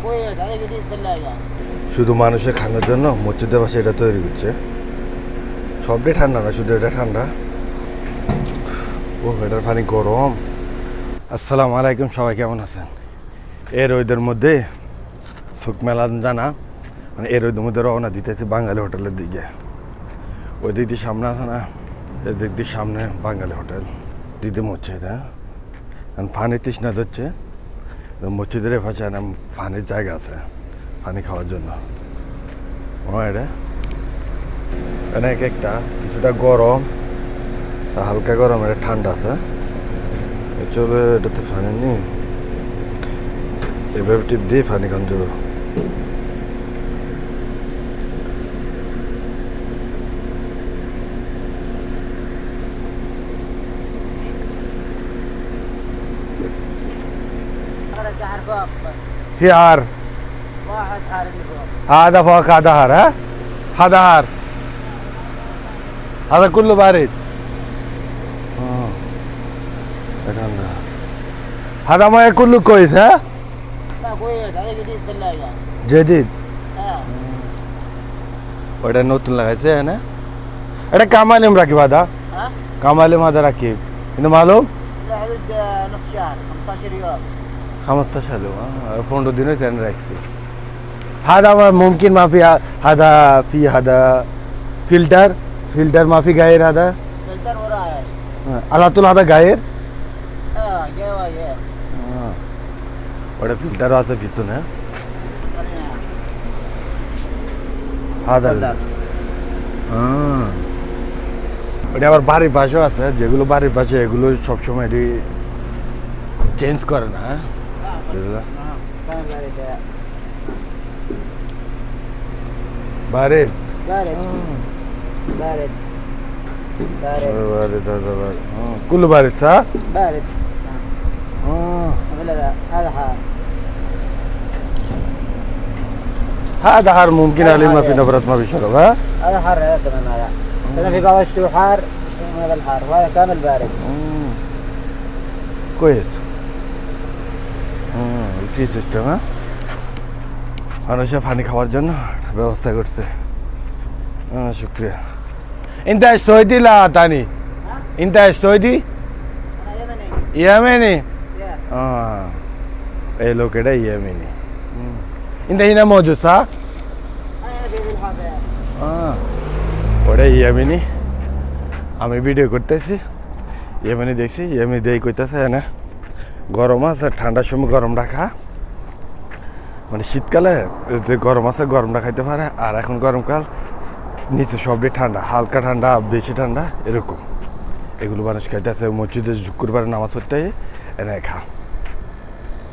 كويس عليه جديد ثلاجة শুধু মানুষের খাওয়ার জন্য মসজিদের পাশে এটা তৈরি করছে। সবটাই ঠান্ডা না, শুধু এটা ঠান্ডা। ও এটার পানি গরম। আসসালামু আলাইকুম, সবাই কেমন আছেন? এর রোদের মধ্যে সুক মেলা জানা, মানে এর রোদের মধ্যে রওনা দিতেছি বাঙালি হোটেলের দিকে। ওই দিক দিয়ে সামনে আছে না, এর দিক দিয়ে সামনে বাঙালি হোটেল, দিদি মসজিদ। হ্যাঁ, পানি তৃষ্ণা ধরছে। মসজিদের পাশে পানির জায়গা আছে পানি খাওয়ার জন্য। এটা এক একটা কিছুটা গরম, হালকা গরম, এটা ঠান্ডা আছে। চলো এটাতে পানি নেই, এভাবে টিপ দিয়ে পানি খান যাবো। الدحر فوق بس في هار واحد حار اللي فوق هذا فوق، هذا هار. ها هذا هار، هذا كله بارد. هذا ما كله كويس. ها لا كويس عليه جديد ثلاجة جديد. اه ওটা নতুন লাগাইছে না, এটা কামালিম রাকিব। আদা ها কামালিম আদা রাকিব কিন্তু মালুম لا حدود نص شهر 15 يوم 15 সালে 15 দিনের চ্যানেল রাখছি। هذا ممكن ما في هذا في هذا فلتر ما في غير هذا فلتر وراي على طول هذا غير. اه جوا جوا ওটা ফিল্টার আছে পিছনে। هذا ওটা আবার বাড়ির পাশেও আছে, যেগুলো বাড়ির পাশে এগুলো সবসময় এটি চেঞ্জ করে না। كان بارد بارد بارد بارد بارد بارد هذا بارد كله بارد صح؟ بارد ولا لا هذا حار هذا حار ممكن عليه ما في نبرة ما بيشرب. ها هذا حار هذا كمان هذا هذا في بعض يشتروا حار يشترون هذا الحار وهذا كامل بارد كويس. কি সিস্টেম? হ্যাঁ, মানুষের পানি খাওয়ার জন্য ব্যবস্থা করছে। শুক্রিয়া। انت سعودي لا تاني؟ انت سعودي انا يمني يمني؟ يا এই লোকেটা ইয়েমেনি। انت هنا موجود صح؟ انا في الحافظ ওটা ইয়েমেনি। আমি ভিডিও করতেছি, ইয়েমেনি দেখছি, ইয়েমেনি দেই করতেছে না গরম আছে, ঠান্ডার সময় গরম রাখা, মানে শীতকালে যে গরম আছে গরমটা খাইতে পারে, আর এখন গরমকাল নিচে সবই ঠান্ডা, হালকা ঠান্ডা বেশি ঠান্ডা এরকম। এগুলো মানুষ খাইতে আছে মসজিদে শুক্রবার নামাজ পড়তে এনে খা।